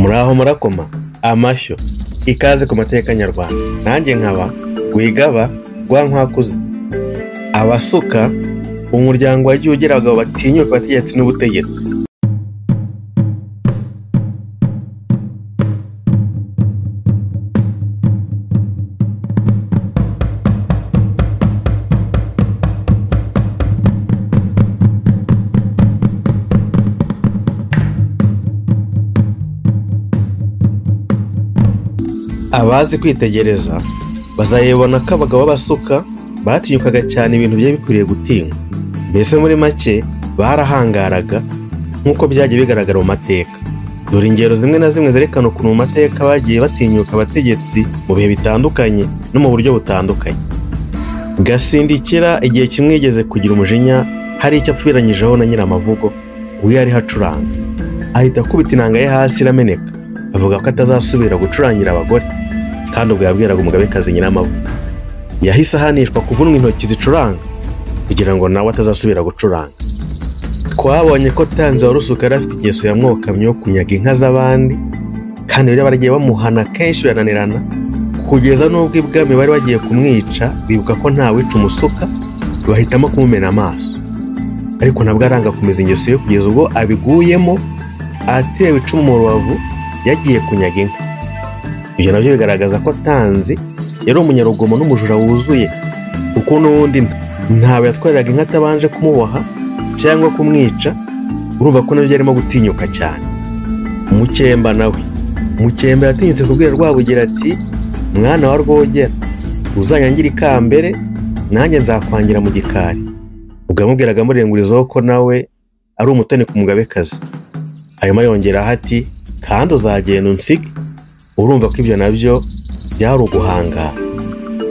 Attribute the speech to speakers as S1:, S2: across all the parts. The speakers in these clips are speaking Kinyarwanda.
S1: Muraho murakoma amashyo ikaze ku mateka nyarwanda. Nanjye nkaba Rwigaba rwa Nkwakuze. Abasuka umuryango wagiye ugira abagabo batinyuka abategetsi n'ubutegetsi. Abazi kwitegereza bazayibona ko abagabo b'abasuka batinyukaga cyane ibintu bye bikwiriye gutinywa. Mbese muri make barahangaraga nk'uko byagiye bigaragara mu mateka. Dore ingero zimwe na zimwe zerekana ukuntu mu mateka bagiye batinyuka abategetsi mu bihe bitandukanye no mu buryo butandukanye. Gasindikira igihe kimwe yigeze kugira umujinya hari icyo apfubiranyijeho na Nyiramavugo ubwo yari hacuranga, ahita akubita inanga ye hasi irameneka, avuga ko atazasubira gucurangira abagore, kandi ubwo yabwiraga umugabekazi Nyiramavugo. Yahise ahanishwa kuvunwa intoki zicuranga kugira ngo nawe atazasubira gucuranga. Twabonye ko Tanzi wa Rusuka yari afite ingeso yamwokamye yo kunyaga inka z'abandi, kandi bari baragiye bamuhana kenshi birananirana, kugeza n'ubwo ibwami bari bagiye kumwica bibuka ko ntawica umusuka, bahitamo kumumena amaso. Ariko nabwo aranga kumeza ingeso yo kugeza ubwo abiguyemo, atewe icumu mu rubavu yagiye kunyaga inka. Ibyo nabyo bigaragaza ko Tanzi yari umunyarugomo n'umujura wuzuye, kuko n'ubundi ntawe yatwariraga inka atabanje kumuboha cyangwa kumwica. Urumva ko nabyo yarimo gutinyuka cyane. Mukemba nawe, Mukemba yatinyutse kubwira Rwabugira ati, mwana wa Rwogera, uzanyangira ikambere nanjye nzakwangira mu gikari. Ubwo yamubwiraga amurengurizaho ko nawe ari umutoni ku mugabekazi. Hanyuma yongeraho ati, kandi uzagenda unsige. Urumva ko ibyo nabyo byari uguhangara.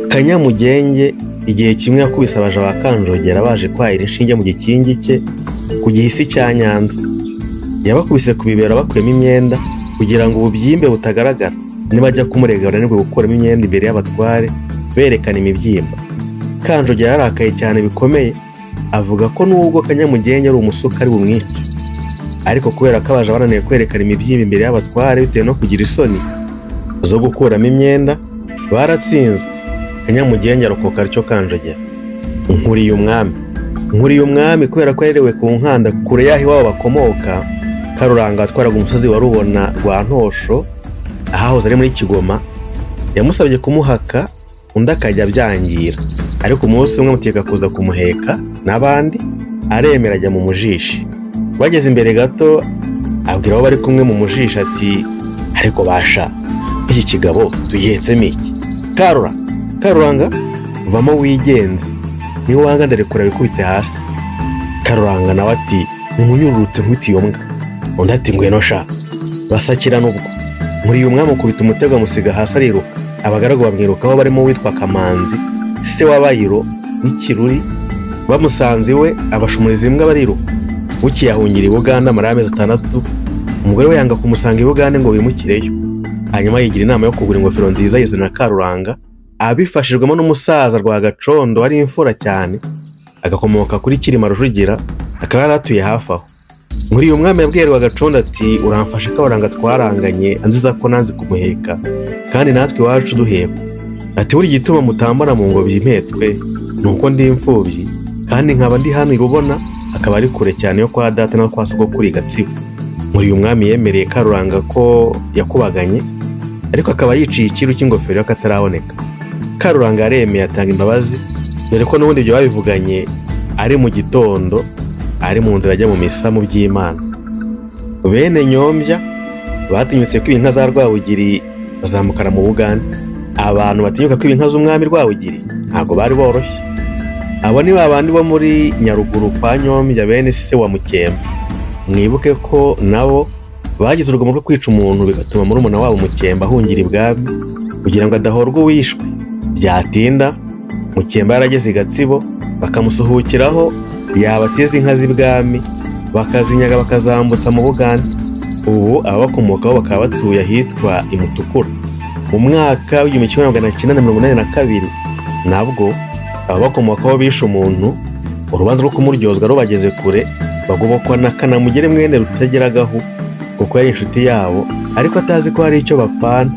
S1: Kanyamugenge igihe kimwe yakubise abaja ba Kanjogera baje kwahira inshinge mu gikingi cye ku Gihisi cya Nyanza. Yabakubise ku bibero bakuyemo imyenda kugira ngo ububyimbe butagaragara, nibajya kumurega baranirwe gukuramo imyenda imbere y'abatware berekana imibyimba. Kanjogera yarakaye cyane bikomeye, avuga ko nubwo Kanyamugenge ari umusuka ari bumwice, ariko kubera ko abaja bananiye kwerekana imibyimba imbere y'abatware bitewe no kugira isoni zo gukuramo imyenda, baratsinzwe. Kanyamugenge arokoka aricyo Kanjogera. Nkuriye umwami kubera ko yarerewe ku nkanda kure y'aho iwabo bakomoka. Karuranga atwaraga umusozi wa Rubona rwa Ntosho ahahoze ari muri Kigoma, yamusabye kumuhaka undi akajya abyangira, ariko umunsi umwe amutegeka kuza kumuheka n'abandi, aremera ajya mu mujishi. Bageze imbere gato abwira abo bari kumwe mu mujishi ati, ariko basha, iki kigabo tuyihetsemo iki? Karuranga vamo wigenze, niwe wanga ndarekura bikubite hasi. Karuranga nawe ati, nimunyururutse nk'uti iyo mbwa. Undi ati, ngweno sha. Basakirana ubwo. Nkuriye umwami ukubita umutego amusiga hasi ariruka. Abagaragu bamwirukaho barimo witwa Kamanzi, se w'Abayiro w'Ikiruri. Bamusanze iwe abashumuriza imbwa bariruka. Bukiye ahungira i Buganda amara amezi 6. Umugore we yanga kumusanga i Buganda ngo bimukireyo. Hanyuma yigira inama yo kugura ingofero nziza yizana Karuranga, abifashijwemo n'umusaza Rwagacondo wari imfura cyane, agakomoka kuri Kirima Rujugira, akaba yaratuye hafi aho. Nkuriye umwami yabwiye Rwagacondo ati, uramfashe Karuranga twaranganye anziza ko nanze kumuheka, kandi natwe iwacu duheka. Ati, buri gituma mutambana mu ngobyi impetswe nuko ndi imfubyi, kandi nkaba ndi hano i Rubona, akaba ari kure cyane yo kwa data no kwa sogokuru i Gatsibo. Nkuriye umwami yemereye Karuranga ko yakubaganye, ariko akaba yiciye ikiru cy'ingofero y'akataraboneka. Karuranga yaremeye atanga imbabazi, dore ko n'ubundi ibyo babivuganye ari mu gitondo, ari mu nzira ajya mu misa mu by'Imana. Bene Nyombya batinyutse kwiba inka za Rwabugiri bazamukana mu Buganda. Abantu batinyuka kwiba inka z'umwami Rwabugiri ntabwo bari boroshye. Abo ni babandi bo muri Nyaruguru kwa Nyombya bene se wa Mukemba. Mwibuke ko nabo bagize urugomo rwo kwica umuntu, bigatuma murumuna wabo Mukemba ahungira ibwami kugira ngo adahorwa uwishwe. Byatinda Mukemba yarageze i Gatsibo, bakamusuhukiraho yabateza inka z'ibwami, bakazinyaga bakazambutsa mu Buganda. Ubu ababakomokaho bakaba batuye ahitwa i Mutukura. Mu mwaka w'1982 nabwo ababakomokaho bishe umuntu, urubanza rwo kumuryozwa rubageze kure, bagobokwa na Kanamugire mwene Rutageragaho kuko yari inshuti yabo ariko atazi ko hari icyo bapfana.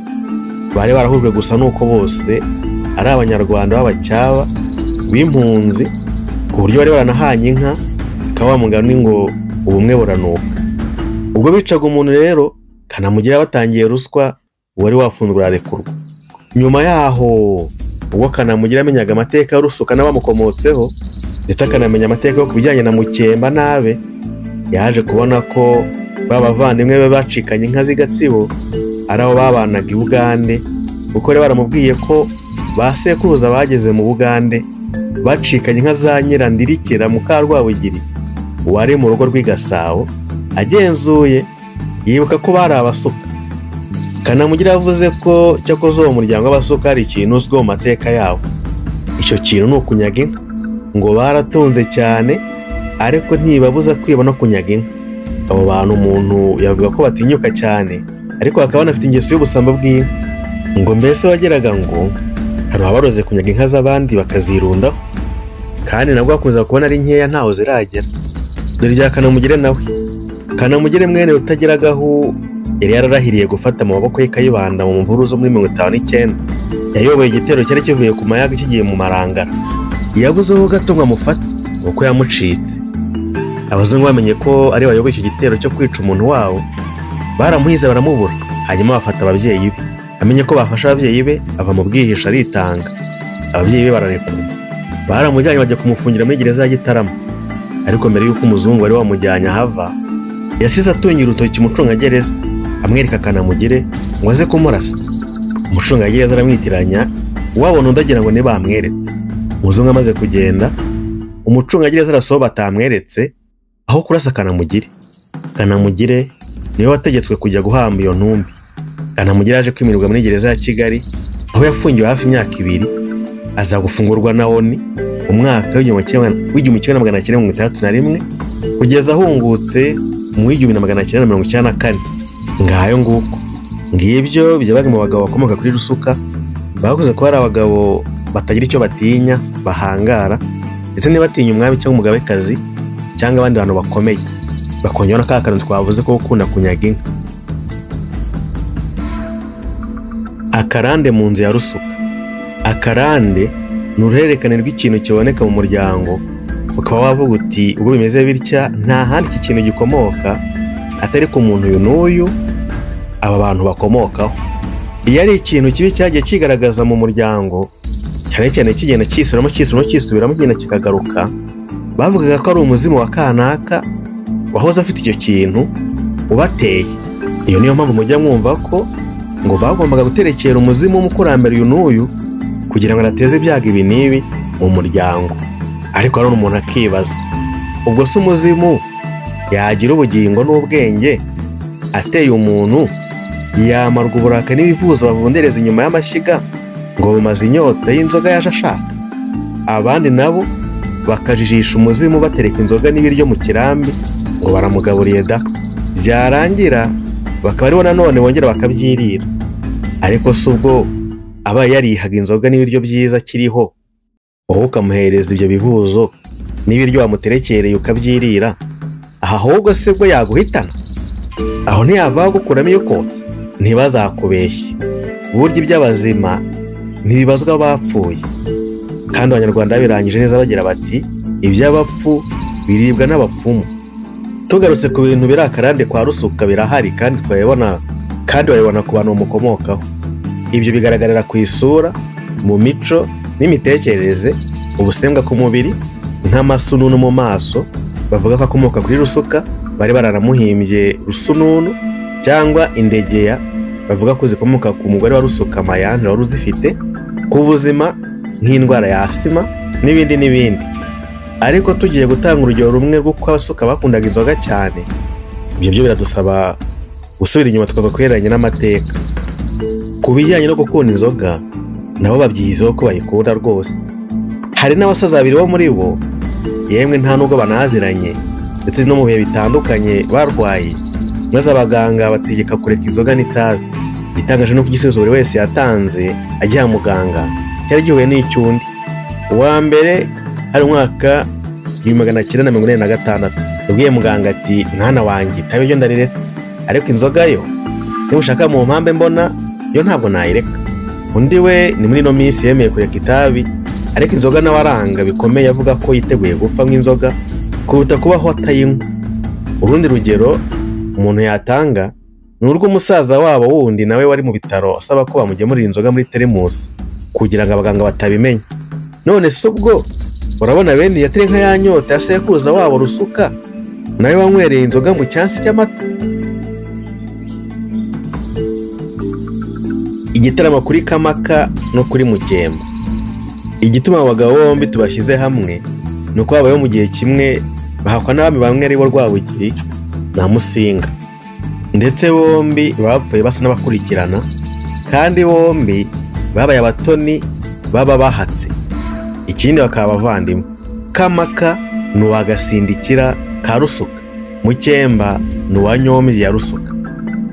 S1: Bari barahujwe gusa nuko bose ari abanyarwanda b'abacyaba b'impunzi, ku buryo bari baranahanye inka, akaba wamugani ngo ubumwe buranuka. Ubwo bicaga umuntu rero, Kanamugire batangiye ruswa, wari wafunzwe ararekurwa. Nyuma yaho ubwo Kanamugire amenyaga amateka y'Urusuka n'abamukomotseho ndetse akanamenya amateka yo kubijyanye na Mukemba nabe, yaje kubona ko babavandimwe be bacikanye inka z'Igatsibo ari abo babanaga i Bugande, kuko rero baramubwiye ko basekuruza bageze mu Bugande bacikanye inka za Nyirandirikira Mukarwabugiri wari mu rugo rw'Igasabo. Agenzuye yibuka ko bari abasuka. Kanamugire yavuze ko cyakoze uwo muryango w'abasuka ari ikintu uzwiho mu mateka yawo. Icyo kintu ni ukunyaga inka, ngo baratunze cyane ariko ntibabuza kwiba no kunyaga inka. Abo bantu umuntu yavuga ko batinyuka cyane ariko bakaba banafite ingeso y'ubusamba bw'inka, ngo mbese wageraga ngo hari abaroze kunyaga inka z'abandi bakazirundaho, kandi nabwo bakunze kubona ari nkeya ntaho ziragera. Dore rya Kanamugire nawe. Kanamugire mwene Rutageragaho yari yararahiriye gufata mu maboko ye Kayibanda mu mvuru zo muri 1959. Yayoboye igitero cyari kivuye ku mayaga kigiye mu Marangara. Yabuzeho gato ngo amufate kuko yamucitse. Abazungu bamenye ko ari bayoboye icyo gitero cyo kwica umuntu wabo, baramuhize baramubura, hanyuma bafata ababyeyi be. Amenye ko bafasha ababyeyi be, ava mu bwihisho aritanga. Ababyeyi be bararekurwa. Baramujyanye bajya kumufungira muri gereza ya Gitarama. Ariko mbere y'uko umuzungu wari wamujyanye ahava, yasize atungira urutoki umucungagereza amwereka Kanamugire ngo aze kumurasa. Umucungagereza aramwitiranya, wabona undagira ngo niba amweretse. Umuzungu amaze kugenda, umucungagereza arasohoba atamweretse aho kurasa Kanamugire. Kanamugire niwe wategetswe kujya guhamba iyo ntumbi. Kanamugire yaje kwimirwa muri gereza ya Kigali, aho yafungiwe hafi imyaka 2, aza gufungurwa na ONU umwaka w'1961 kugeza ahungutse mu 1994. Ngayo nguko. Ngibyo byabaga mu bagabo bakomoka kuri Rusuka, bakuze ko ari abagabo batagira icyo batinya, bahangara ndetse ntibatinya umwami cyangwa umugabekazi cyangwa abandi bantu bakomeye. Bakongera ka kantu twavuze ko gukunda kunyaga inka. Akarande mu nzu ya Rusuka. Akarande ni uruhererekane rw'ikintu kiboneka mu muryango, ukaba wavuga uti ubwo bimeze bitya nta handi iki kintu gikomoka atari ku muntu uyu n'uyu aba bantu bakomokaho. Iyo ari ikintu kibi cyagiye kigaragaza mu muryango, cyane cyane kigenda kisubiramo kigenda kikagaruka, bavugaga ko ari umuzimu wa kanaka wahoze afite icyo kintu ubateye. Iyo niyo mpamvu mujya mwumva ko ngo bagombaga guterekera umuzimu w'umukurambere uyu n'uyu kugira ngo arateze ibyago ibi n'ibi mu muryango. Ariko rero umuntu akibaza, ubwo se umuzimu yagira ubugingo n'ubwenge ateye umuntu, yamarwa uburaka n'ibivuzo bavundereza inyuma y'amashyiga ngo bumaze inyota y'inzoga yaje ashaka? Abandi nabo bakajijisha umuzimu batereka inzoga n'ibiryo mu kirambi ngo baramugaburiye da, byarangira bakaba aribo nanone bongera bakabyirira. Ariko se ubwo aba yarihaga inzoga n'ibiryo byiza kiriho, wowe ukamuhereza ibyo bivuzo n'ibiryo wamuterekereye ukabyirira, aha ahubwo se bwo yaguhitana? Aho ntiyava gukuramo iyo kotse? Ntibazakubeshye, burya iby'abazima ntibibazwa abapfuye. Kandi abanyarwanda birangije neza bagira bati iby'abapfu biribwa n'abapfumu. Tugarutse ku bintu biri akarande kwa Rusuka birahari kandi twabibona, kandi wabibona ku bantu bamukomokaho. Ibyo bigaragarira ku isura, mu mico n'imitekerereze, ubusembwa ku mubiri nk'amasununu mu maso. Bavuga ko akomoka kuri Rusuka, bari bararamuhimbye Rusununu cyangwa Indegeya. Bavuga ko zikomoka ku mugore wa Rusuka Mayanja wari uzifite, ku buzima nk'indwara ya asima n'ibindi n'ibindi. Ariko tugiye gutanga urugero rumwe rw'uko abasuka bakundaga inzoga cyane, ibyo byo biradusaba gusubira inyuma tukava kwereranya n'amateka. Ku bijyanye no gukunda inzoga, nabo babyiyizeho ko bayikunda rwose. Hari n'abasaza babiri bo muri bo, yemwe nta nubwo banaziranye ndetse no mu bihe bitandukanye barwaye, maze abaganga bategeka kureka inzoga n'itabi. Bitangaje no kugisubizo buri wese yatanze ajya muganga cyari gihuye n'icyundi. Uwa mbere hari umwaka 1946, yabwiye muganga ati mwana wanjye itabi byo ndariretse. ariko inzoga yo niba ushaka mu mpambe mbona yo ntabwo nayireka. Undi we ni muri ino minsi yemeye kureka itabi, ariko inzoga nawe aranga bikomeye avuga ko yiteguye gupfa nk'inzoga kuruta kubaho atayinywa. Urundi rugero umuntu yatanga ni urw'umusaza wabo wundi nawe wari mu bitaro asaba ko bamugemurira inzoga muri teremusi kugira ngo abaganga batabimenya. None se ubwo urabona bene yatire nka ya nyota ya sekuruza wabo Rusuka nawe wanywereye inzoga mu cyansi cy'amata. Igitaramo kuri Kamaka no kuri Mukemba. Igituma abagabo bombi tubashyize hamwe ni uko babayeho mu gihe kimwe, bahakwa n'abami bamwe ari bo Rwabugiri na Musinga, ndetse bombi bapfuye basa n'abakurikirana, kandi bombi babaye abatoni baba bahatse. Ikindi bakaba abavandimwe. Kamaka ni uwa Gasindikira ka Rusuka, Mukemba ni uwa Nyombyi ya Rusuka.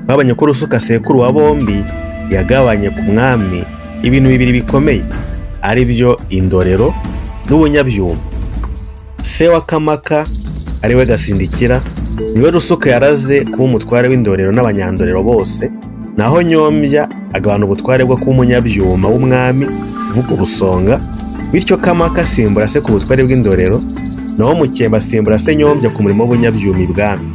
S1: Babanye ko Rusuka sekuru wa bombi yagabanye ku mwami ibintu bibiri bikomeye, ari byo Indorero n'Ubunyabyuma. Se wa Kamaka ari we Gasindikira niwe Rusuka yaraze kuba umutware w'Indorero n'Abanyandorero bose, naho Nyombya agabana ubutware bwo kuba Umunyabyuma w'umwami uvuga Ubusonga. Bityo Kamaka asimbura se ku butware bw'Indorero, naho Mukemba asimbura se Nyombya ku murimo w'Ubunyabyuma ibwami.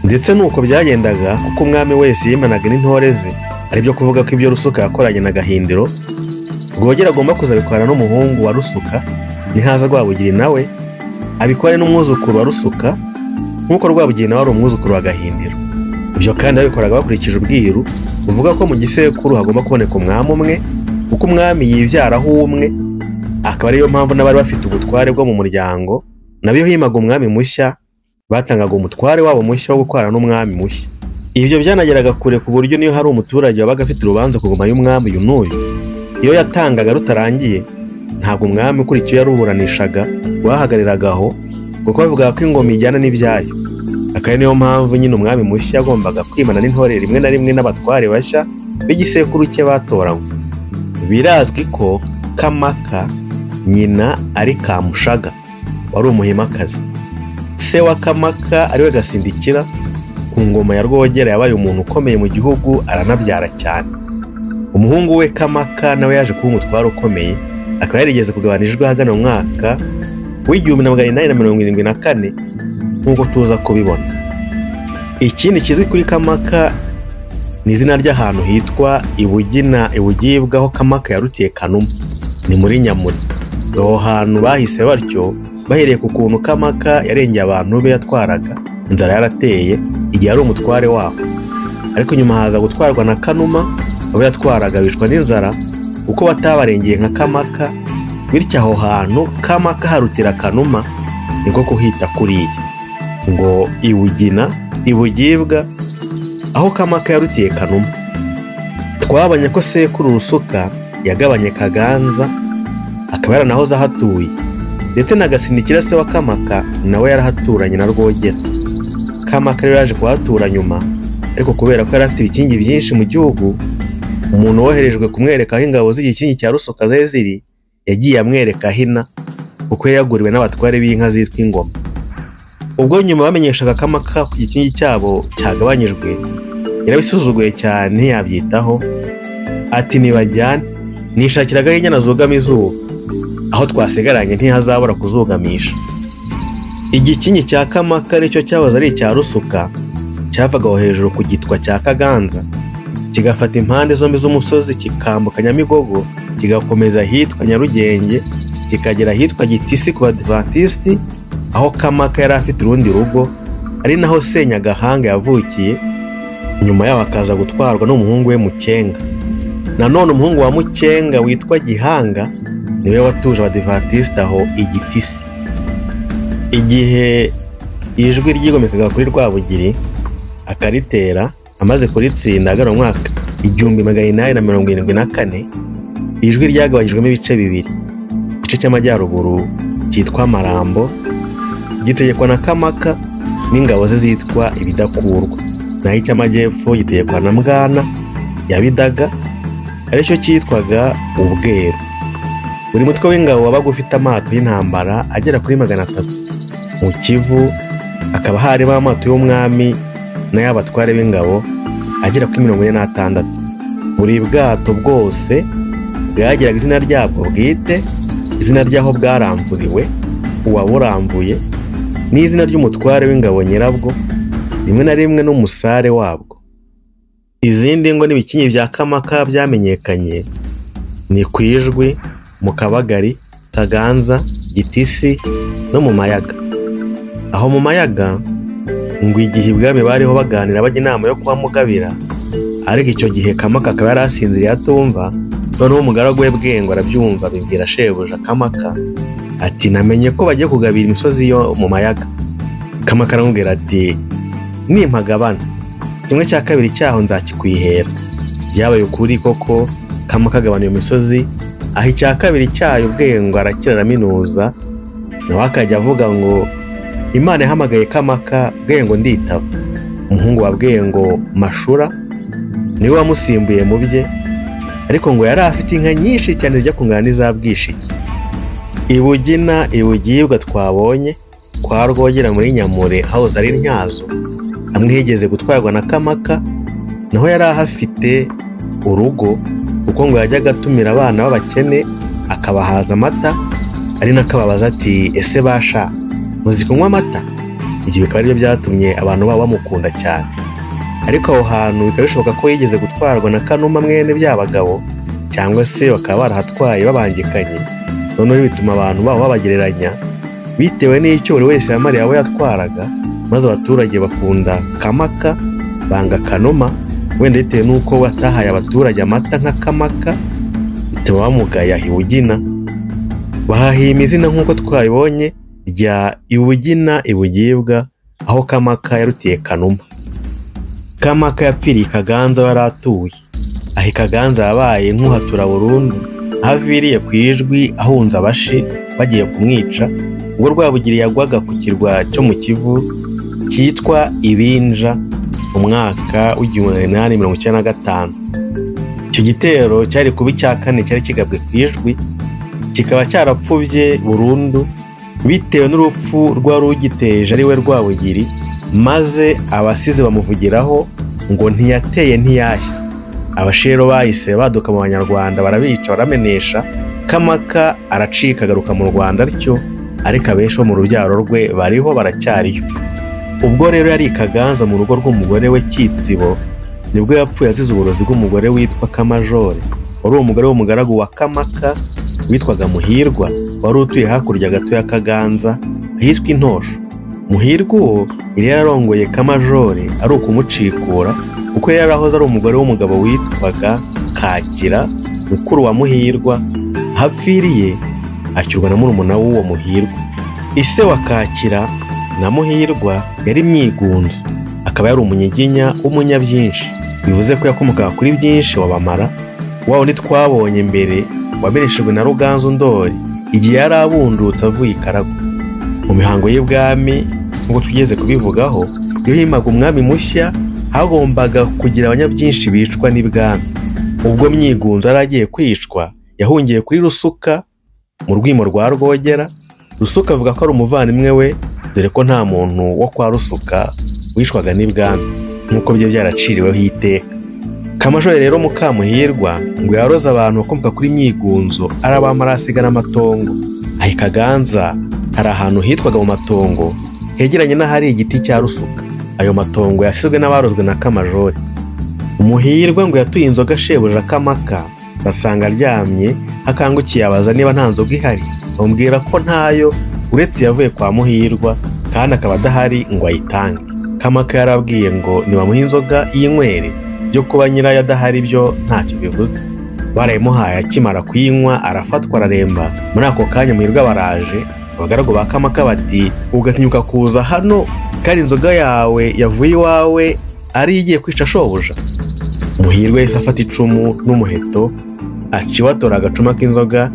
S1: Ndetse nuko byagendaga kuko umwami wese yimanaga n'intore ze, ari byo kuvuga ko ibyo Rusuka yakoranye na Gahindiro Rwogera agomba kuzabikora n'umuhungu wa Rusuka Nihaza Rwabugiri nawe abikore n'umwuzukuru wa Rusuka, nk'uko Rwabugiri nawe ari umwuzukuru wa Gahindiro. Ibyo kandi babikoraga bakurikije ubwiru buvuga ko mu gisekuru hagomba kuboneka umwami umwe, kuko umwami yibyaraho umwe, akaba ariyo mpamvu n'abari bafite ubutware bwo mu muryango nabyo himaga umwami mushya batangaga umutware wabo mushya wo gukorana n'umwami mushya. Ibyo byanageraga kure ku buryo niyo hari umuturage wabaga afite urubanza kuguma y'umwami uyu n'uyu, iyo yatangaga rutarangiye ntabwo umwami kuri icyo yaruburanishaga wahagariraga kuko bavugaga ko ingoma ijyana n'ibyayo. Akaba niyo mpamvu nyine umwami mushya yagombaga kwimana n'intore rimwe na rimwe n'abatware bashya b'igisekuru cye batoranywe. Birazwi ko Kamaka nyina ari Kamushaga wari umuhimakazi. Se wa Kamaka ari we Gasindikira ku ngoma ya Rwogera yabaye umuntu ukomeye mu gihugu, aranabyara cyane. Umuhungu we Kamaka nawe yaje kuba umutware ukomeye, akaba yarigeze kugabanijwe ahagana mu mwaka w'1874 nk'uko tuza kubibona. Ikindi kizwi kuri Kamaka ni izina ry'ahantu hitwa Ibugina Ibugibwa, aho Kamaka yarutiye Kanuma, ni muri Nyamuri. Aho hantu bahise batyo bahereye ku kuntu Kamaka yarengeye abantu be yatwaraga, inzara yarateye igihe ari umutware waho. Ariko nyuma haza gutwarwa na Kanuma, abo yatwaraga bishwa n'inzara uko batabarengeye nka Kamaka. Bityo aho hantu Kamaka harutira Kanuma niko kuhita kuriya ngo Ibugina Ibugibwa, aho Kamaka yarutiye Kanuma. Twabanye ko sekuru Rusuka yagabanye Kaganza, akaba yaranahoze ahatuye, ndetse na Gasindikira se wa Kamaka nawe yarahaturanye na Rwogera. Kamaka rero yaje kuhatura nyuma, ariko kubera ko yari afite ibikingi byinshi mu gihugu, umuntu woherejwe kumwereka aho ingabo z'igikingi cya Rusuka ziri yagiye amwereka hina, kuko yaguriwe n'abatware b'inka zitwa Ingoma. Ubwo nyuma bamenyeshaga Kamaka ku gikingi cyabo cyagabanyijwe, yarabisuzuguye cyane ntiyabyitaho, ati nibajyane nishakiraga inyana zugama izuba, aho twasigaranye ntihazabura kuzugamisha. Igikingi cya Kamaka nicyo cyahoze ari icya Rusuka, cyavaga hejuru ku gitwa cya Kaganza, kigafata impande zombi z'umusozi kikambuka Nyamigogo, kigakomeza hitwa Nyarugenge, kikagera hitwa Gitisi ku Badiventisti, aho Kamaka yari afite urundi rugo, ari naho Senyagahanga yavukiye. Nyuma yaho akaza gutwarwa n'umuhungu we Mukenga. Nanone umuhungu wa Mukenga witwa Gihanga niwe watuje Abadiventisti aho Igitisi. Igihe ijwi ryigomekaga kuri Rwabugiri akaritera, amaze kuritsinda agana umwaka 1874, ijwi ryagabanyijwemo ibice bibiri. Igice cy'amajyaruguru cyitwa Marambo gitegekwa na Kamaka n'ingabo ze zitwa Ibidakurwa, naho icy'amajyepfo gitegekwa na Mbwana ya Bidaga, aricyo cyitwaga Ubweru. Buri mutwe w'ingabo wabaga ufite amato y'intambara agera kuri 300. Mu Kivu akaba harimo amato y'umwami n'ay'abatware b'ingabo agera kuri 46. Buri bwato bwose bwagiraga izina ryabwo bwite, izina ry'aho bwaramvuriwe, uwaburamvuye, n'izina ry'umutware w'ingabo nyirabwo, rimwe na rimwe n'umusare wabwo. Izindi ngo n'ibikingi bya Kamaka byamenyekanye ni Kwijwi, mu Kabagari, Kaganza, Gitisi no mu Mayaga. Aho mu Mayaga ngo igihe ibwami bariho baganira bajya inama yo kuhamugabira, ariko icyo gihe Kamaka akaba yari asinziriye atumva. Noneho umugaragu we Bwengo arabyumva, abibwira shebuja Kamaka ati namenye ko bagiye kugabira imisozi yo mu Mayaga. Kamaka aramubwira ati nimpagabana 1/2 cyaho nzakikwihera. Byabaye ukuri koko, Kamaka agabana iyo misozi, aho 2/2 cyayo Bwengo arakira araminuza. Nawe akajya avuga ngo Imana yahamagaye Kamaka, Bwengo nditaba. Umuhungu wa Bwengo Mashura niwe wamusimbuye mu bye, ariko ngo yari afite inka nyinshi cyane zijya kungana n'iza Bwishiki. Ibugina, Ibugibwa twabonye kwa Rwogera muri Nyamure aho zari Ntyazo, amwe yigeze gutwarwa na Kamaka, naho yari ahafite urugo kuko ngo yajyaga atumira abana b'abakene akabahaza amata, ari nakababaza ati ese basha muzi kunywa amata? Ibyo bikaba aribyo byatumye abantu baba bamukunda cyane. Ariko aho hantu bikaba bishoboka ko yigeze gutwarwa na Kanuma mwene by'abagabo, cyangwa se bakaba barahatwaye babangikanye, noneho bituma abantu babo babagereranya bitewe n'icyo buri wese yamariye abo yatwaraga, maze abaturage bakunda Kamaka banga Kanuma, wenda bitewe n'uko batahaye abaturage amata nka Kamaka, bituma bamugaya Ibugina. Bahahima izina nk'uko twabibonye rya Ibugina, Ibugibwa, aho Kamaka yarutiye Kanuma. Kamaka yapfiriye Kaganza yari atuye. Aho Kaganza yabaye nk'uhatura burundu, haviriye Kwijwi ahunze abashi bagiye kumwica, ubwo Rwabugiri yagwaga ku kirwa cyo mu Kivu cyitwa Ibinja mu mwaka w'1895. Icyo gitero cyari kuba icya 4 cyari kigabwe Kwijwi, kikaba cyarapfubye burundu bitewe n'urupfu rwa rugiteje ari we Rwabugiri, maze abasize bamuvugiraho ngo ntiyateye ntiyashye. Abashero bahise baduka mu Banyarwanda barabica baramenesha. Kamaka aracika agaruka mu Rwanda atyo, ariko abenshi bo mu rubyaro rwe bariho baracyariyo. Ubwo rero yari Kaganza mu rugo rw'umugore we Kitsibo, nibwo yapfuye azize uburozi bw'umugore witwa Kamajore, wari umugore w'umugaragu wa Kamaka witwaga Muhirwa, wari utuye hakurya gato ya Kaganza ahitwa Intosho. Muhirwa uwo yari yararongoye Kamajore ari ukumucikura, kuko yari arahoze ari umugore w'umugabo witwaga Kakira, mukuru wa Muhirwa. Hapfiriye acyurwa na murumuna w'uwo Muhirwa. Ise wa Kakira na Muhirwa yari Mwigunzu, akaba yari umunyiginya w'umunyabyinshi, bivuze ko yakomokaga kuri byinshi wabamara, wawo ni twabonye mbere wabereshejwe na Ruganzu Ndori igihe yari abundutse avuye Ikarago. Mu mihango y'ibwami ngo tugeze kubivugaho, iyo himaga umwami mushya hagombaga kugira abanyabyinshi bicwa n'ibwami. Ubwo Mwigunzu aragiye kwicwa, yahungiye kuri Rusuka mu rwimo rwa Rwogera. Rusuka avuga ko ari umuvandimwe we, dore ko nta muntu wo kwa Rusuka wishwaga n'ibwami nk'uko bye byaraciriweho iteka. Kamajore rero Mukamuhirwa ngo yaroza abantu bakomoka kuri Mwigunzu arabamara asiga n'amatongo. Aho Kaganza hari ahantu hitwaga mu matongo hegeranye n'ahari igiti cya Rusuka. Ayo matongo yasizwe n'abarozwe na Kamajore. Umuhirwa ngo yatuye inzoga shebuja Kamaka, basanga aryamye, akangukiye abaza niba nta nzoga ihari, bamubwira ko ntayo uretse yavuye kwa Muhirwa kandi akaba adahari ngo ayitange. Kamaka yarabwiye ngo nibamuhe inzoga y'inywere, byo kuba nyirayo adahari byo ntacyo bivuze. Barayimuhaye, akimara kuyinywa arafatwa araremba. Muri ako kanya Muhirwa baraje, abagaragu ba Kamaka bati ugatinyuka kuza hano kandi inzoga yawe yavuye iwawe ari igiye kwica shobuja? Muhirwa yahise afata icumu n'umuheto, aciwatora agacuma k'inzoga,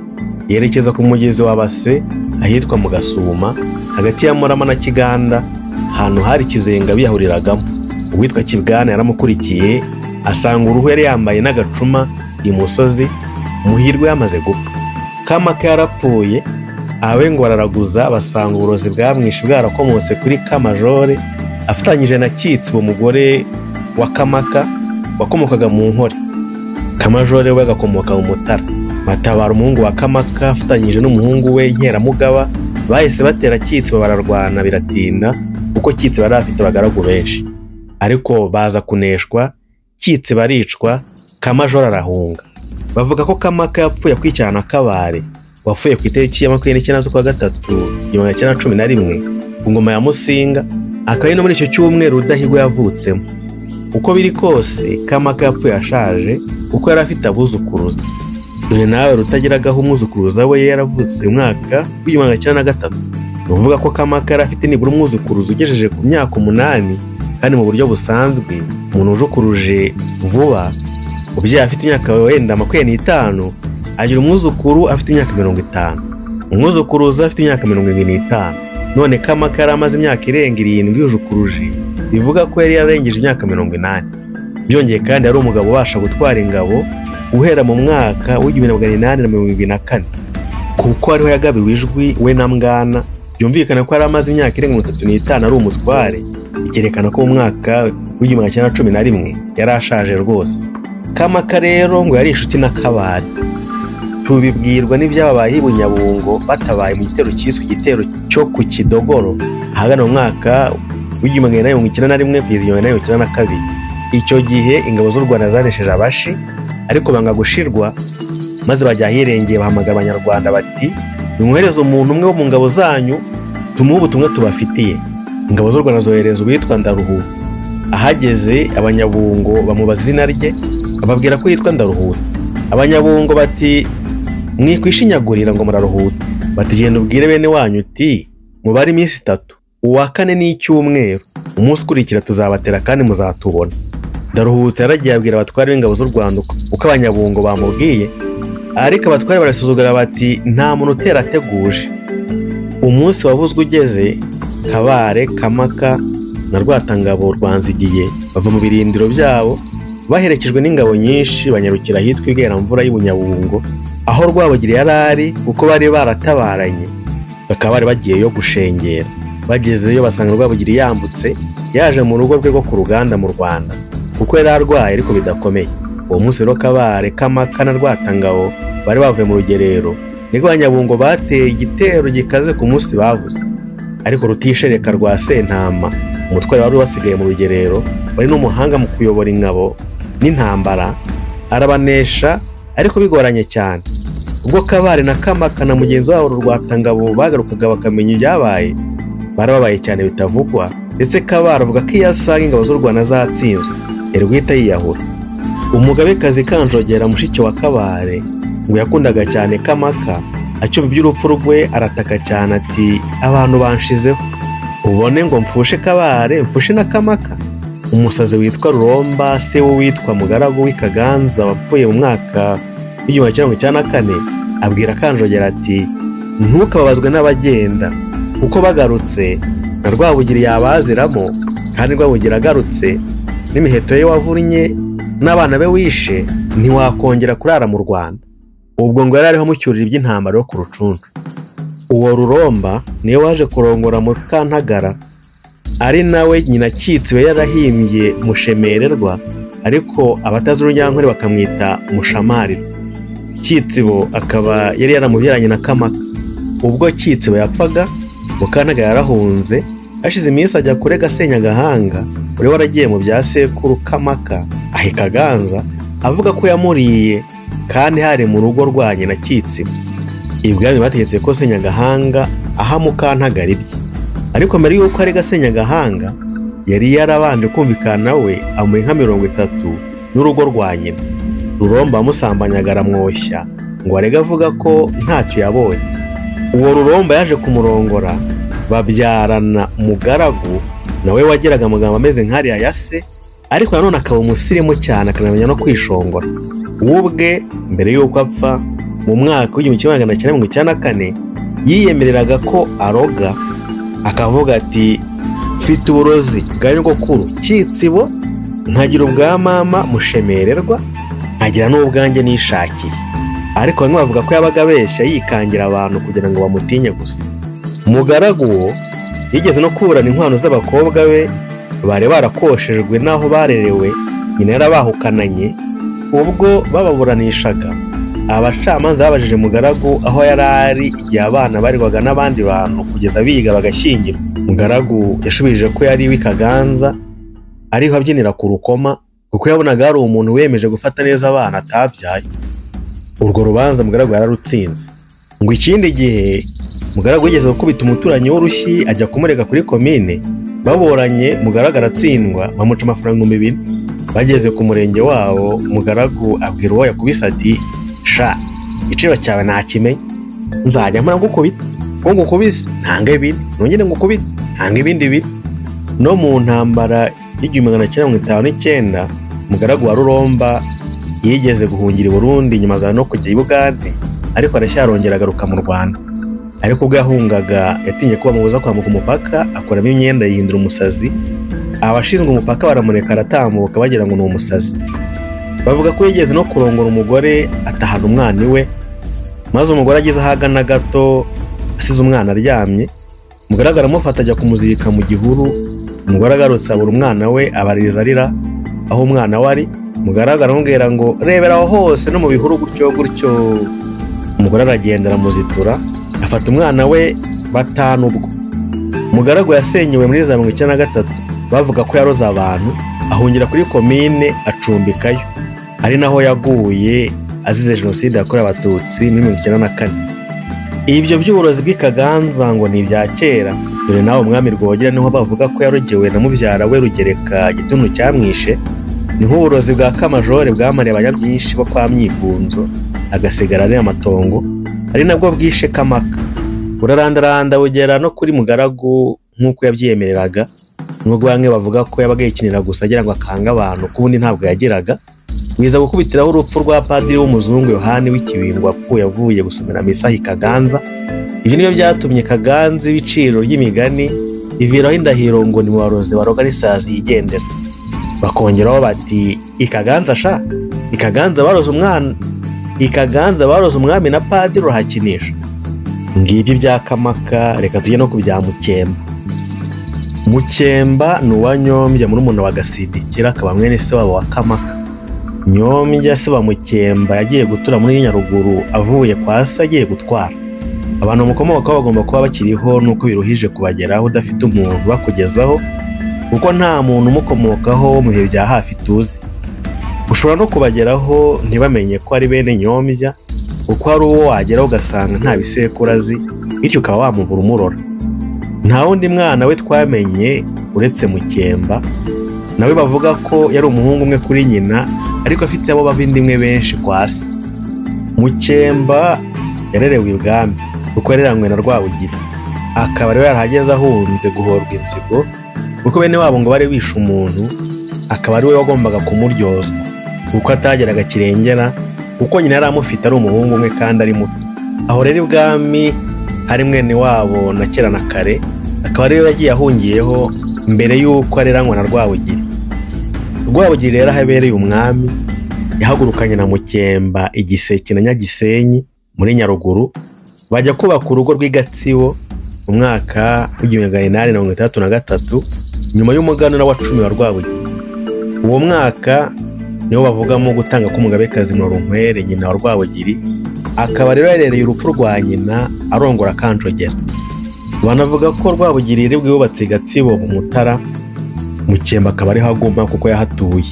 S1: yerekeza ku mugezi wa Base ahitwa mu Gasuma hagati ya Murama na Kiganda, ahantu hari Kizenga biyahuriragamo. Uwitwa Kibwana yaramukurikiye, asanga uruhu yari yambaye n'agacuma imusozi. Muhirwa yamaze gupfa. Kamaka yarapfuye, abe ngo bararaguza basanga uburozi bwamwishe bwarakomotse kuri Kamajore, afatanyije na Kitsibo umugore wa Kamaka wakomokaga mu Nkore. Kamajore we agakomoka mu Mutara. Matabaro umuhungu wa Kamaka afatanyije n'umuhungu we Nkeramugaba bahise batera Kitsibo bararwana biratinda kuko Kitsibo yari afite abagaragu benshi, ariko baza kuneshwa, Kitsibo aricwa, Kamajore arahunga. Bavuga ko Kamaka yapfuye kwicana na Kabare wapfuye ku itariki ya 29 z'ukwa gatatu 1911 ku ngoma ya Musinga, akaba no muri icyo cyumweru Rudahigwa yavutsemo. Uko biri kose Kamaka yapfuye ashaje kuko yari afite abuzukuruza. Dore nawe Rutagiragaho umwuzukuruza we yaravutse mu mwaka w'1903. Uvuga ko Kamaka yari afite nibura umwuzukuruza ugejeje ku myaka 8, kandi mu buryo busanzwe umuntu ujukuruje vuba ubyaye afite imyaka wenda 25 agira umwuzukuru afite imyaka 50, umwuzukuruza afite imyaka 75. None Kamaka yari amaze imyaka irenga 7 yujukuruje, bivuga ko yari yarengeje imyaka 80. Byongeye kandi ari umugabo ubasha gutwara ingabo uhera mu mwaka w'1824 kuko ariho yagabiwe ijwi we na Mbwana. Byumvikana ko yari amaze imyaka irenga 35 ari umutware, ikerekana ko mu mwaka w'1911 yari ashaje rwose. Kamaka rero ngo yari inshuti na Kabare. Tubibwirwa n'ibyababaye i Bunyabungo batabaye mu gitero cyiswe igitero cyo ku Kidogoro ahagana mu mwaka w'1991 kugeza 1992. Icyo gihe ingabo z'u Rwanda zanesheje Abashi, ariko banga gushirwa, maze bajya ahirengeye bahamagara Abanyarwanda bati nimwohereze umuntu umwe wo mu ngabo zanyu tumuhe ubutumwa tubafitiye. Ingabo z'u Rwanda zohereza uwitwa Ndaruhutse. Ahageze Abanyabungo bamubaza izina rye, bababwira ko yitwa Ndaruhutse. Abanyabungo bati mwikwishinyagurira ngo muraruhutse. Bati genda ubwire bene wanyu uti mubare iminsi 3, uwa 4 ni icyumweru, umunsi ukurikira tuzabatera kandi muzatubona. Ndaruhutse yaragiye abwira abatware b'ingabo z'u Rwanda uko Abanyabungo bamubwiye, ariko abatware barasuzugura bati nta muntu utera ateguje. Umunsi wavuzwe ugeze, Kabare, Kamaka na Rwatangabo Rwanzigiye bava mu birindiro byabo baherekejwe n'ingabo nyinshi banyarukira ahitwa Ibweramvura y'Ubunyabungo, aho Rwabugiri yari ari kuko bari baratabaranye. Bakaba bari bagiyeyo gushengera. Bagezeyo basanga Rwabugiri yambutse yaje mu rugo rwe rwo ku ruganda mu Rwanda kuko yari arwaye ariko bidakomeye. Uwo munsi rero Kabare, Kamaka na Rwatangabo bari bavuye mu rugerero, nibwo Abanyabungo bateye igitero gikaze ku munsi bavuze. Ariko Rutishereka rwa Sentama, umutware wari wasigaye mu rugerero, bari n'umuhanga mu kuyobora ingabo n'intambara, arabanesha ariko bigoranye cyane. Ubwo Kabare na Kamaka na mugenzi wabo Rwatangabo bagarukaga bakamenya ibyabaye, barababaye cyane bitavugwa, ndetse Kabare avuga ko iyo asanga ingabo z'u Rwanda zatsinzwe yari guhita yiyahura. Umugabekazi Kanjogera mushiki wa Kabare ngo yakundaga cyane Kamaka, acyumva iby'urupfu rwe arataka cyane ati abantu banshizeho, ubone ngo mfushe Kabare mfushe na Kamaka. Umusazi witwa Ruromba se we witwa Mugaragu w'Ikaganza wapfuye mu mwaka w'1994 abwira Kanjogera ati ntukababazwe n'abagenda kuko bagarutse na Rwabugiri yabaziramo, kandi Rwabugiri agarutse n'imiheto ye wavunnye n'abana be wishe ntiwakongera kurara mu Rwanda. Ubwo ngo yari ariho mucyurira iby'intambara yo ku Rucuncu. Uwo Ruromba niwe waje kurongora mu Kantagara, ari nawe nyina Kitsibo yarahimbye Mushemererwa, ariko abatazi urunyankore bakamwita Mushamariro. Kitsibo akaba yari yaramubyaranye na Kamaka. Ubwo Kitsibo yapfaga, Mukantagara yarahunze, hashize iminsi ajya kurega Senyagahanga uri waragiye mu bya sekuru Kamaka aho Ikaganza, avuga ko yamuriye kandi hari mu rugo rwa nyina Kitsibo. Ibwami bategetse ko Senyagahanga aha Mukantagara ibye, ariko mbere y'uko arega Senyagahanga yari yarabanje kumvikana we amuha inka 30 n'urugo rwa nyina. Ruromba amusambanyaga aramwoshya ngo arega avuga ko ntacyo yabonye. Uwo Ruromba yaje kumurongora, babyarana Mugaragu nawe wageraga amagambo ameze nk'ariya ya se, ariko nanone akaba umusirimu cyane akanamenya no kwishongora. Ubwe mbere y'uko apfa mu mwaka w'1994 yiyemereraga ko aroga, akavuga ati mfite uburozi bwa nyogokuru Kitsibo, nkagira ubwa mama Mushemererwa, nkagira n'ubwanjye nishakiye. Ariko bamwe bavuga ko yabaga abeshya yikangira abantu kugira ngo bamutinye gusa. Mugaragu wo yigeze no kuburana inkwano z'abakobwa be bari barakoshejwe n'aho barerewe nyina yarabahukananye. Ubwo bababuranishaga, abacamanza babajije Mugaragu aho yari ari igihe abana barirwaga n'abandi bantu kugeza biga bagashyingirwa. Mugaragu yashubije ko yari iwe Kaganza ariho abyinira ku rukoma kuko yabonaga hari umuntu wemeje gufata neza abana atabyaye. Urwo rubanza Mugaragu yararutsinze. Ngo ikindi gihe Mugaragu yigeze gukubita umuturanyi w'urushyi ajya kumurega kuri komine. Baboranye Mugaragu aratsindwa, bamuca amafaranga 2,000. Bageze ku murenge wawo, Mugaragu abwira uwo yakubise ati, sha igiciro cyawe nakimenye, nzajya mpora ngukubita, ngo ngukubise ntanga ibindi, nongere ngukubite ntanga ibindi biri. No mu ntambara y'1959 Mugaragu wa Ruromba yigeze guhungira i Burundi nyuma za no kujya i Bugande, ariko arashyarongera agaruka mu Rwanda. Ariko ubwo yahungaga yatinye kuba mubuza kwambuka umupaka, akoramo imyenda yihindura umusazi. Abashinzwe umupaka baramureka aratambuka bagira ngo ni umusazi. Bavuga ko yigeze no kurongora umugore atahana umwana iwe, maze umugore ageze ahagana gato asize umwana aryamye. Mugaragu aramufata ajya kumuzirika mu gihuru. Umugore agarutse abura umwana we, abaririza arira aho umwana we ari. Mugaragu aramubwira ngo rebera aho hose no mu bihuru gutyo gutyo. Umugore aragenda aramuzitura, afata umwana we batanu. Ubwo Mugaragu yasenyewe muri za 1993, bavuga ko yaroza abantu, ahungira kuri komine acumbikayo, ari naho yaguye azize jenoside yakorewe Abatutsi muri 1994. Ibyo by'uburozi bw'Ikaganza ngo ni ibya kera, dore nawe umwami Rwogera niho bavuga ko yarogewe na mubyara we Rugereka Gituntu cyamwishe. Niho uburozi bwa Kamajore bwamariye abanyabyinshi bo kwa Myigunzo, agasigara ari amatongo, ari nabwo bwishe Kamaka. Burarandaranda bugera no kuri Mugaragu nk'uko yabyiyemereraga, nubwo bamwe bavuga ko yabaga yikinira gusa agira ngo akanga abantu, kubundi ntabwo yagiraga. Biza gukubitiraho urupfu rwa padiri w'umuzungu Yohani w'Ikibingo wapfuye avuye gusomera misa i Kaganza. Ibyo nibyo byatumye Kaganza ibiciro ry'imigani iviraho indahiro ngo ni mu barozi baroga n'isazi yigendera. Bakongeraho bati Ikaganza sha, Ikaganza baroza umwana, Ikaganza baroza umwami na padiri urahakinisha. Ngibyo bya Kamaka. Reka tujye no kubya Mukemba. Mukemba ni uwa Nyombya muri umuntu wa Gasidikira, akaba mwene se wabo wa Kamaka. Nyombya se wa Mukemba yagiye gutura muri Nyaruguru avuye kwa se agiye gutwara. Abantu mukomokaho bagomba kuba bakiriho nuko biruhije kubageraho udafite umuntu bakugezaho, kuko nta muntu umukomokaho mu bihe bya hafi tuzi. Ushobora no kubageraho ntibamenye ko ari bene Nyombya, kuko hari uwo wageraho ugasanga nta bisekuru azi, bityo ukaba wamubura umurora. Nta wundi mwana we twamenye uretse Mukemba, nawe bavuga ko yari umuhungu umwe kuri nyina, ariko afite abo bavindimwe benshi kwa se. Mukemba yarerewe ibwami kuko yareranywe na Rwabugiri, akaba rero yarahageze ahunze guhorwa inzigo, kuko bene wabo ngo bari wishe umuntu, akaba ari we wagombaga kumuryozwa kuko atageraga kirengera, kuko nyina yari amufite ari umuhungu umwe kandi ari muto. Aho rero ibwami hari mwene wabo na kera na kare, akaba ariyo yagiye ahungiyeho mbere y'uko areranywe na Rwabugiri. Rwabugiri rero ahabereye umwami yahagurukanye na Mukemba Igiseke na Nyagisenyi muri Nyaruguru, bajya kubaka urugo rw'Igatsibo mu mwaka w'1863 nyuma y'umuganura wa 10 wa Rwabugiri. Uwo mwaka niho bavugamo gutanga k'umugabekazi Murorunkwere nyina wa Rwabugiri, akaba rero yarereye urupfu rwa nyina arongora Kanjogera. Banavuga ko Rwabugiri ribwe yubatse Gatsibo mu Mutara, Mukemba akaba ari hagomba kuko yahatuye.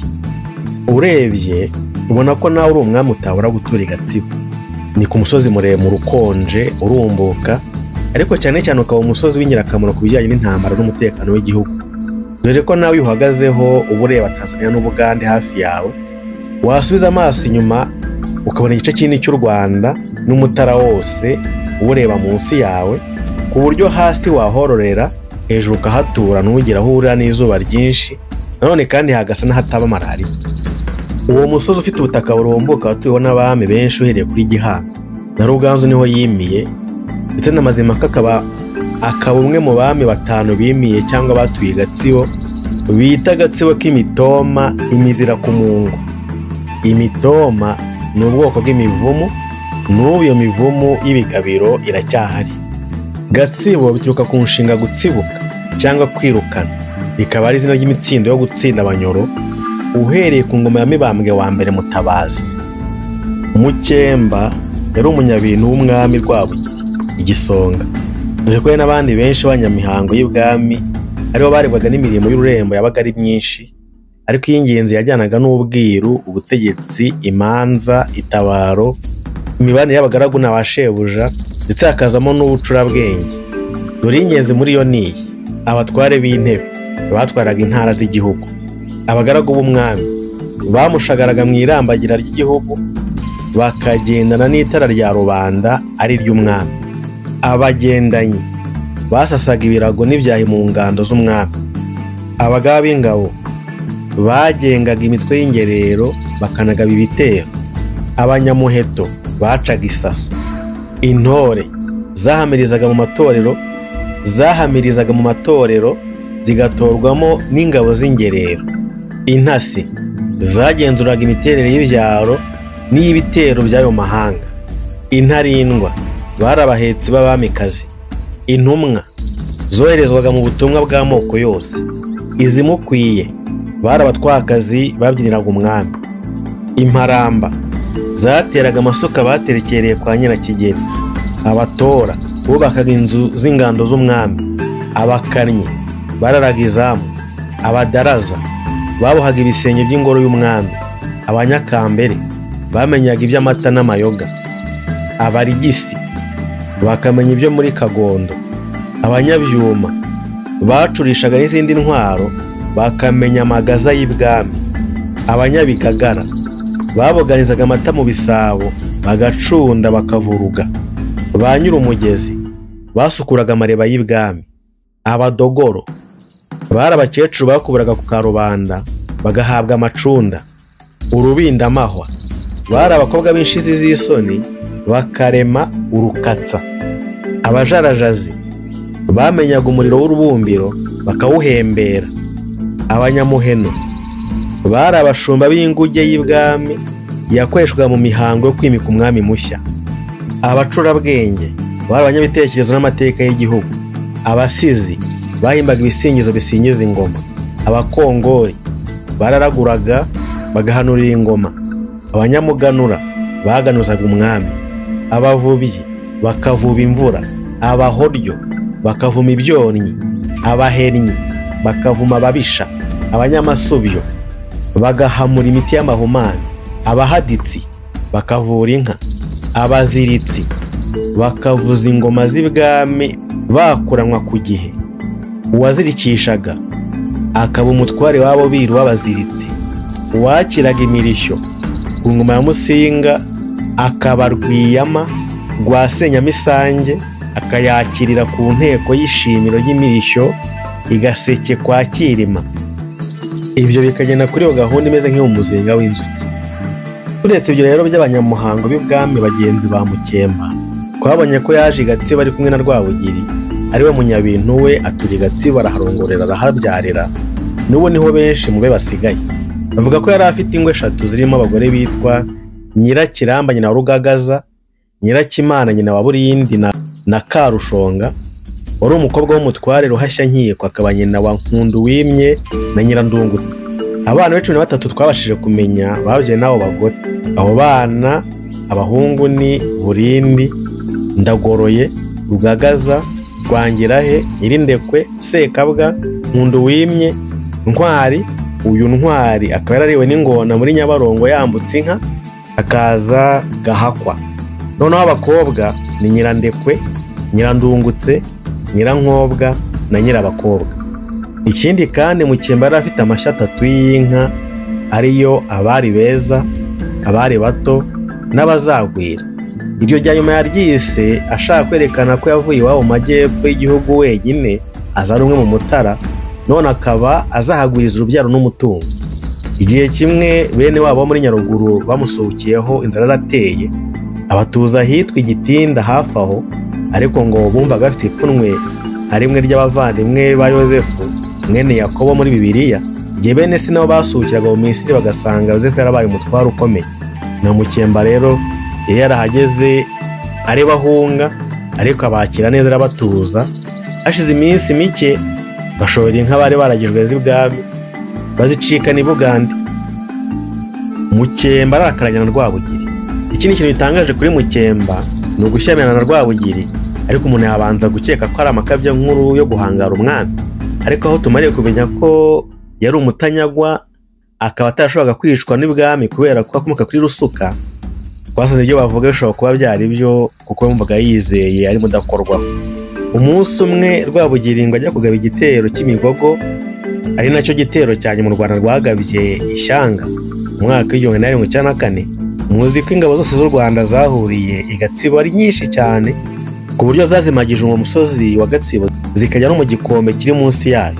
S1: Urebye ubona ko nawe uri umwami utabura gutura Gatsibo. Ni ku musozi muremure ukonje urumbuka, ariko cyane cyane ukaba umusozi w'ingirakamaro ku bijyanye n'intambara n'umutekano w'igihugu. Dore ko nawe uhagazeho ubureba Tanzania n'Ubugande hafi yawe, wasubiza amaso inyuma ukabona igice kinini cy'u Rwanda n'Umutara wose ubureba munsi yawe, ku buryo hasi wahororera, hejuru ukahatura ntugire aho uhurira n'izuba ryinshi, nanone kandi hagasa n'ahataba malariya. Uwo musozi ufite ubutaka burumbuka watuweho n'abami benshi uhereye kuri Gihanga na Ruganzu niho yimiye, ndetse na Mazimpaka akaba umwe mu bami 5 bimiye cyangwa batuye Gatsibo, bita Gatsibo k'imitoma imizira ku mungu. Imitoma ni ubwoko bw'imivumu, n'ubu iyo mivumu y'ibigabiro iracyahari. Gatsibo bituruka ku nshinga gutsibuka cyangwa kwirukana. rikaba ari izina ry'imitsindo yo gutsinda Abanyoro uhereye ku ngoma ya Mibambwe wa mbere Mutabazi. Mukemba yari umunyabintu w'umwami Rwabugiri Igisonga, dore ko n'abandi benshi b'abanyamihango y'ibwami aribo baregwaga n'imirimo y'ururembo yabaga ari myinshi, ariko iy'ingenzi yajyanaga n'ubwiru, ubutegetsi, imanza, itabaro, imibanire y'abagaragu n'abashebuja, ndetse hakazamo n'ubucurabwenge. Dore ingenzi muri yo ni abatware b'intebe batwaraga intara z'igihugu, abagaragu b'umwami bamushagaraga mu irambagira ry'igihugu bakagendana n'itara rya rubanda ari ry'umwami, abagendanyi basasaga ibirago n'ibyahi mu ngando z'umwami, abagaba b'ingabo bagengaga imitwe y'ingerero bakanagaba ibitero, abanyamuheto bacaga isaso, intore zahamirizaga mu matorero zigatorwamo n'ingabo z'ingerero, intasi zagenzuraga imiterere y'ibyaro n'iy'ibitero by'ayo mahanga, intarindwa bari abahetsi b'abamikazi, intumwa zoherezwaga mu butumwa bw'amoko yose, izimukwiye bari abatwakazi babyiniraga umwami, imparamba zateraga amasuka baterekereye kwa Nyirakigeli, abatora bubakaga inzu z'ingando z'umwami, abakannyi bararaga izamu, abadaraza babohaga ibisenge by'ingoro y'umwami, abanyakambere bamenyaga iby'amata n'amayoga, abarigisi bakamenya ibyo muri Kagondo, abanyabyuma bacurishaga n'izindi ntwaro bakamenya amagaza y'ibwami, abanyabigagara baboganizaga amata mu bisabo bagacunda bakavuruga, ba nyir'umugezi basukuraga amareba y'ibwami, abadogoro bari abakecuru bakuburaga ku karubanda bagahabwa amacunda, urubindamahwa bari abakobwa b'inshizi z'isoni bakarema urukatsa, abajarajazi bamenyaga umuriro w'urubumbiro bakawuhembera, abanyamuheno bari abashumba b'inguge y'ibwami yakoreshwaga mu mihango yo kwimika umwami mushya, abacurabwenge bari abanyabitekerezo n'amateka y'igihugu, abasizi bahimbaga ibisingizo bisingiza ingoma, abakongori bararaguraga bagahanurira ingoma, abanyamuganura baganuzaga umwami, abavubyi bakavuba imvura, abahoryo bakavuma ibyonnyi, abahennyi bakavuma ababisha, abanyamasubyo bagahamura imiti y'amahumane, abahaditsi bakavura inka, abaziritsi bakavuza ingoma z'ibwami bakuranwa ku gihe, uwazirikishaga akaba umutware w'abo biru w'abaziritsi, uwakiraga imirishyo ku ngoma ya Musinga akaba Rwiyama rwa Senyamisange, akayakirira ku nteko y'ishimiro ry'imirishyo igaseke kwa Kirima. Ibyo bikagenda kuri iyo gahunda imeze nk'umuzinga w'inzuki. Uretse ibyo rero by'abanyamuhango b'ibwami bagenzi ba Mukemba, twabonye ko yaje i Gatsibo ari kumwe na Rwabugiri, ariwe munyabintu we aturi Gatsibo araharongorera arahabyarira, n'ubu niho benshi mu be basigaye. Bavuga ko yari afite ingwe 3 zirimo abagore bitwa Nyirakiramba nyina wa Rugagaza, Nyirakimana nyina wa Burindi na Karushonga, wari umukobwa w'umutware Ruhashya Nkiko, akaba nyina wa Nkunduwimye na Nyirandungutse. Abana be 13 twabashije kumenya babye n'abo bagore. Abo bana abahungu ni Burindi, Ndagoroye, Rugagaza, Rwangirahe, Nyirindekwe, Sekabwa, Nkunduwimye, Ntwari. Uyu Ntwari akaba yarariwe n'ingona muri Nyabarongo yambutse inka, akaza Gahakwa. Noneho abakobwa ni Nyirandekwe, Nyirandungutse, Nyirankobwa na Nyirabakobwa. Ikindi kandi Mukemba yari afite amashyo 3 y'inka, ariyo abari beza, abari bato n'abazagwira. Iryo rya nyuma yaryise ashaka kwerekana ko yavuye iwabo mu majyepfo y'igihugu wenyine, aza rumwe mu Mutara, none akaba azahagwiriza urubyaro n'umutungo. Igihe kimwe bene wabo muri Nyaruguru bamusohokiyeho inzara yarateye, abatuza ahitwa Igitinda hafi aho, ariko ngo bumvaga afite ipfunwe harimwe ry'abavandimwe ba Yozefu mwene Yakobo muri Bibiliya. Igihe bene se nabo basukiraga mu Misiri bagasanga Yozefu yarabaye umutwaro ukomeye, na Mukemba rero yarahageze areba ahunga, ariko abakira neza arabatuza. Hashize iminsi mike bashorera inka bari baragijwe z'ibwami bazicikana i Bugande. Mukemba arakaranya na Rwabugiri. Iki ni ikintu gitangaje kuri Mukemba, ni ugushyamirana na Rwabugiri, ariko umuntu yabanza gukeka ko ari amakabya nkuru yo guhangara umwami. Ariko aho tumariye kumenya ko yari umutanyagwa, akaba atashoboraga kwicwa n'ibwami kubera ko akomoka kuri Rusuka, twasanze ibyo bavuga bishobora kuba byari byo, kuko yumvaga yizeye ari mudakorwaho. Umunsi umwe Rwabugiri ngo ajya kugaba igitero cy'Imigogo, ari nacyo gitero cyane mu Rwanda rwagabye Ishyanga mu mwaka w'1994. Muzi ko ingabo zose z'u Rwanda zahuriye i Gatsibo ari nyinshi cyane, ku buryo zazimagije uwo musozi wa Gatsibo zikajya no mu gikombe kiri munsi yayo.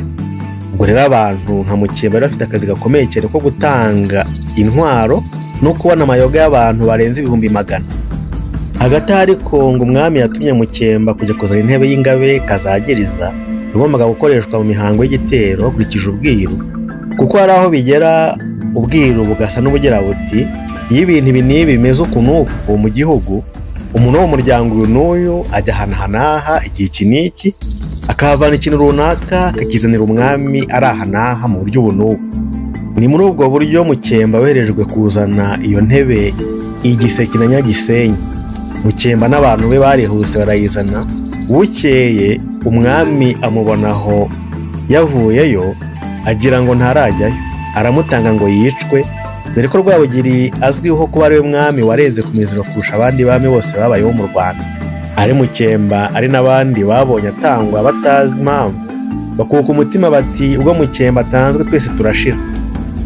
S1: Ubwo rero abantu nka Mukemba bari bafite akazi gakomeye cyane ko gutanga intwaro no kubona amayoga y'abantu barenze 100,000. Hagati ariko ngo umwami yatumye Mukemba kujya kuzana intebe y'ingabe Kazagiriza, igombaga gukoreshwa mu mihango y'igitero hakurikije ubwiru, kuko hari aho bigera ubwiru bugasa n'ubugira buti iyo ibintu ibi n'ibi bimeze ukuntu mu gihugu, umuntu wo mu muryango uyu n'uyu ajya ahanahanaha igihe iki n'iki, akahavana ikintu runaka akakizanira umwami ari ahanaha mu buryo ubu n'ubu. Ni muri ubwo buryo Mukemba yoherejwe kuzana iyo ntebe igiseke na Nyagisenyi. Mukemba n'abantu be barihuse barayizana. Bukeye umwami amubonaho yavuyeyo, agira ngo ntarajyayo, aramutanga ngo yicwe, dore ko Rwabugiri azwiho kuba ari we mwami wareze ku miziro kurusha abandi bami bose babayeho mu Rwanda. Ari Mukemba ari n'abandi babonye atangwa batazi impamvu, bakuka umutima bati ubwo Mukemba atanzwe twese turashira.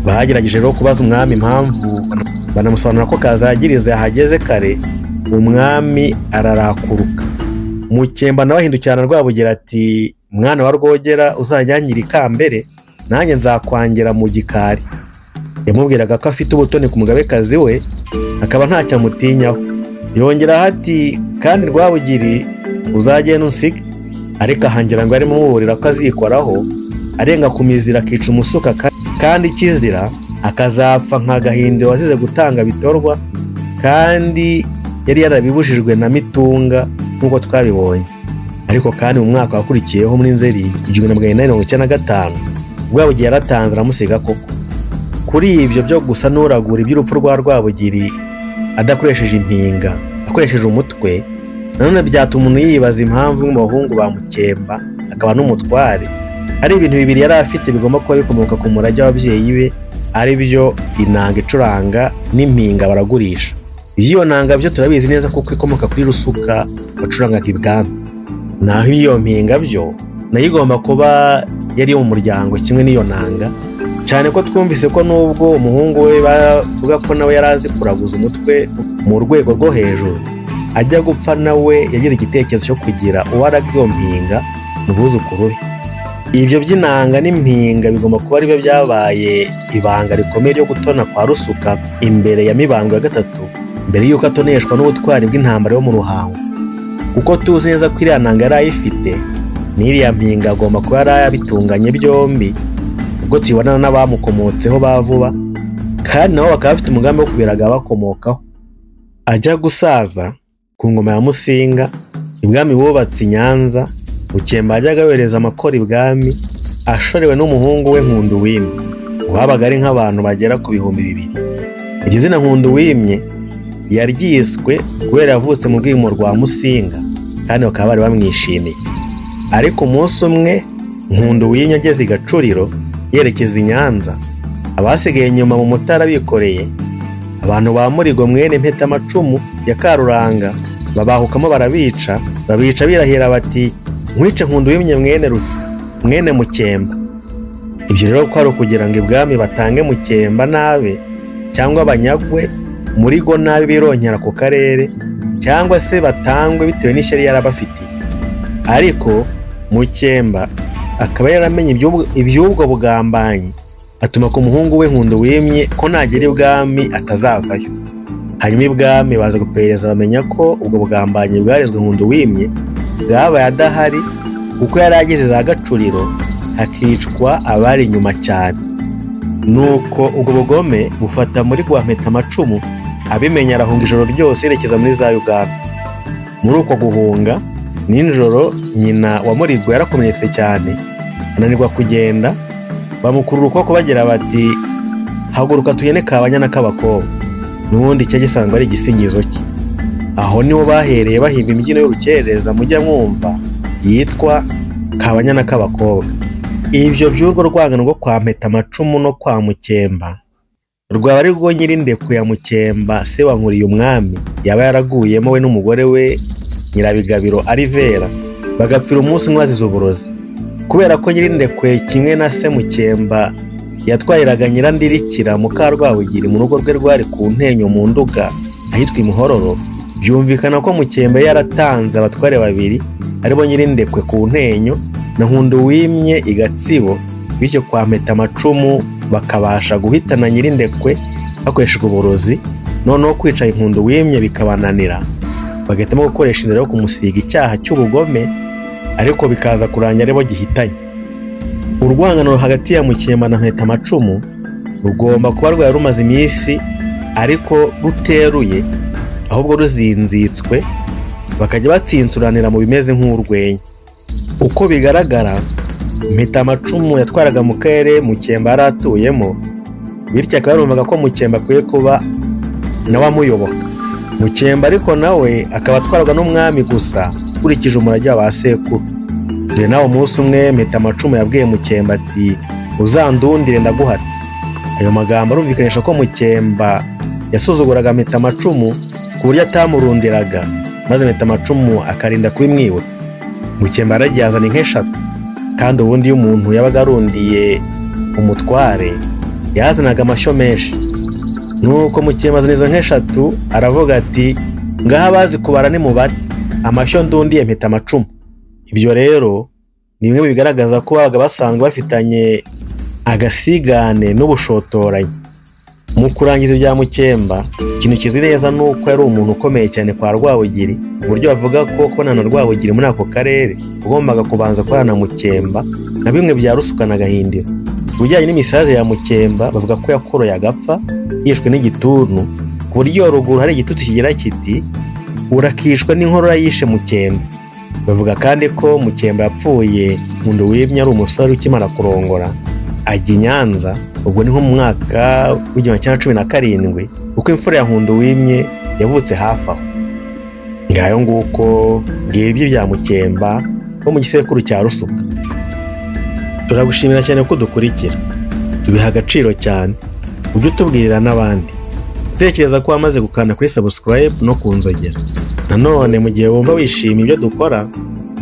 S1: Bahagerageje rero kubaza umwami impamvu, banamusobanura ko Kazagiriza yahageze kare, umwami ararakuruka. Mukemba nawe ahindukirana Rwabugiri ati mwana wa Rwogera uzajyanyira ikambere, nanjye nzakwangira mu gikari. Yamubwiraga ko afite ubutoni ku mugabekazi we, akaba ntacyo amutinyaho. Yongeraho ati kandi Rwabugiri uzagenda unsige, ariko ahangira ngo arimo muburira ko azikoraho arenga ku mizira akica umusuka, kandi kizira akazapfa nka Gahindiro wazize gutanga bitorwa, kandi yari yarabibujijwe na Mitunga nk'uko twabibonye. Ariko kandi mu mwaka wakurikiyeho muri Nzeri 1995 Rwabugiri yaratanze aramusiga koko. Kuri ibyo byo gusa n'uragura iby'urupfu rwa Rwabugiri adakoresheje impinga, akoresheje umutwe, nanone byatuma umuntu yibaza impamvu mu bahungu ba Mukemba akaba n'umutware ari ibintu bibiri yari afite bigomba kuba bikomoka ku murage w'ababyeyi be, ari byo inanga icuranga n'impinga baragurisha. Iyo nanga byo turabizi neza kuko ikomoka kuri Rusuka wacurangaga ibwami, naho iyo mpinga byo nayo igomba kuba yari mu muryango kimwe n'iyo nanga, cyane ko twumvise ko nubwo umuhungu we bavuga ko nawe yari azi kuraguza umutwe mu rwego rwo hejuru, ajya gupfa nawe yagize igitekerezo cyo kugira uwaraga iyo mpinga mu buzukuru be. Ibyo by'inanga n'impinga bigomba kuba ari byo byabaye ibanga rikomeye ryo gutona kwa Rusuka imbere ya Mibambwe ya gatatu, mbere y'uko atoneshwa n'ubutwari bw'intambara yo mu Ruhango. Kuko tuzi neza ko iriya nanga yari ayifite, n'iriya mpinga agomba kuba yari abitunganye byombi, ubwo tuyibonana n'abamukomotseho ba vuba, kandi nabo bakaba bafite umugambi wo kubiraga bakomokaho. Ajya gusaza ku ngoma ya Musinga, ibwami bubatse i Nyanza, Mukemba ajyaga yohereza amakoro ibwami ashorewe n'umuhungu we Nkunduwimye, babaga ari nk'abantu bagera ku 200,000. Iryo zina Nkunduwimye yaryiswe kubera yavutse mu rwimo rwa Musinga, kandi bakaba bari bamwishimiye. Ariko umunsi umwe Nkunduwimye ageze i Gacuriro yerekeza i Nyanza, abasigaye inyuma mu Mutara bikoreye abantu ba Murigo mwene Mpetamacumu ya Karuranga, babahukamo barabica, birahira bati nkwice Nkunduwimye mwene Mukemba. Ibyo rero ko ari ukugira ngo ibwami batange Mukemba nabe, cyangwa abanyagwe Murigo nabi bironyera ku karere, cyangwa se batangwe bitewe n'ishyari yarabafitiye. Ariko Mukemba akaba yaramenye iby'ubwo bugambanyi, atuma ku muhungu we Nkunduwimye ko nagera ibwami atazavayo. Hanyuma ibwami baza guperereza bamenya ko ubwo bugambanyi bwarezwe Nkunduwimye bwabaye adahari, kuko yari ageze za Gacuriro hakicwa abari inyuma cyane. Nuko ubwo bugome bufata muri gwa Mpetamacumu, abimenya arahunga ijoro ryose yerekeza muri za Uganda. Muri uko guhunga nijoro nyina wa Murigo yarakomeretse cyane, ananirwa kugenda, bamukurura ukuboko bagira bati haguruka tugende Kabanyana k'abakobwa. N'ubundi cyo gisanzwe ari igisingizo cye. Aho niho bahereye bahimba imbyino y'urukerereza mujya mwumva yitwa Kabanyana k'abakobwa. Ibyo by'urwo rwangano rwo kwa Mpetamacumu no kwa Mukemba rwaba ari rwo Nyirindekwe ya Mukemba se wa Nkuriyumwami yaba yaraguyemo we n'umugore we Nyirabigabiro Alivera bagapfira umunsi umwe bazize uburozi. Kubera ko Nyirindekwe kimwe na se Mukemba yatwariraga Nyirandirikira muka Rwabugiri mu rugo rwe rwari ku Ntenyo mu Nduga ahitwa Imuhororo, byumvikana ko Mukemba yaratanze abatware babiri aribo Nyirindekwe ku Ntenyo na Nkunduwimye i Gatsibo, bityo kwa Mpetamacumu bakabasha guhitana Nyirindekwe bakoresheje uburozi, noneho kwica Nkunduwimye bikabananira bagahitamo gukoresha inzira yo kumusiga icyaha cy'ubugome, ariko bikaza kurangira aribo gihitanye. Urwangano hagati ya Mukemba na Mpetamacumu rugomba kuba rwari rumaze iminsi ariko ruteruye, ahubwo ruzinzitswe bakajya batsinsuranira mu bimeze nk'urwenya. Uko bigaragara Mpetamacumu yatwaraga mu karere Mukemba yari atuyemo, bityo akaba yarumvaga ko Mukemba akwiye kuba nawe amuyoboka. Mukemba ariko nawe akaba atwarwa n'umwami gusa ukurikije umurage wa sekuru. Dore nawe umunsi umwe Mpetamacumu yabwiye Mukemba ati uzandundire ndaguhata. Ayo magambo arumvikanisha ko Mukemba yasuzuguraga Mpetamacumu ku buryo atamurundiraga, maze Mpetamacumu akarinda kubimwibutsa. Mukemba yaragiye azana inka 3, kandi ubundi iyo umuntu yabaga arundiye umutware yazanaga amashyo menshi. Nuko Mukemba azana izo nka 3 aravuga ati ngaha bazi kubara ni mubare amashyo ndundiye Mpetamacumu. Ibyo rero ni bimwe bigaragaza ko babaga basanzwe bafitanye agasigane n'ubushotoranyi. Mu kurangiza ibya Mukemba, ikintu kizwi neza nuko yari umuntu ukomeye cyane kwa Rwabugiri, ku buryo bavuga ko kubonana na Rwabugiri muri ako karere ugombaga kubanza kubana na Mukemba na bimwe bya Rusuka na Gahindiro. Ubujyanye n'imisaje ya Mukemba bavuga ko yakoroye agapfa yishwe n'igituntu, ku buryo ruguru hari igitutsi kigira kiti urakishwa n'inkorora yishe Mukemba. Bavuga kandi ko Mukemba yapfuye Nkunduwimye ari umusore ukimara kurongora ajya i Nyanza, ubwo ni nko mu mwaka w'1917 uko imfura ya Nkunduwimye yavutse hafi aho. Ngayo nguko ngibyo bya Mukemba bo mu gisekuru cya Rusuka. Turagushimira cyane ko dukurikira, tubiha agaciro cyane, ujye utubwirira n'abandi. Tekereza ko wamaze gukanda kuri subscribe no kunzogera. Nanone mu gihe wumva wishimiye ibyo dukora,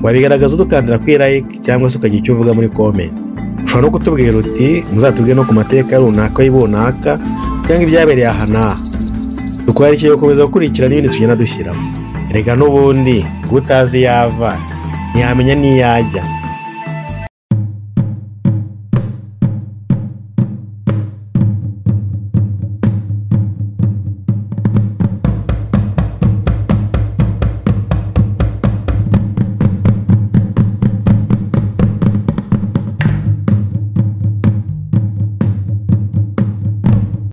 S1: wabigaragaza dukandira kuri like cyangwa se ukagira icyo uvuga muri comment. Ushobora no kutubwira uti muzatubwire no ku mateka runaka y'ibunaka cyangwa ibyabereye aha n'aha. Dukwarikiye gukomeza gukurikira n'ibindi tugenda dushyiramo. Erega n'ubundi utazi yava ntiyamenya n'iyajya.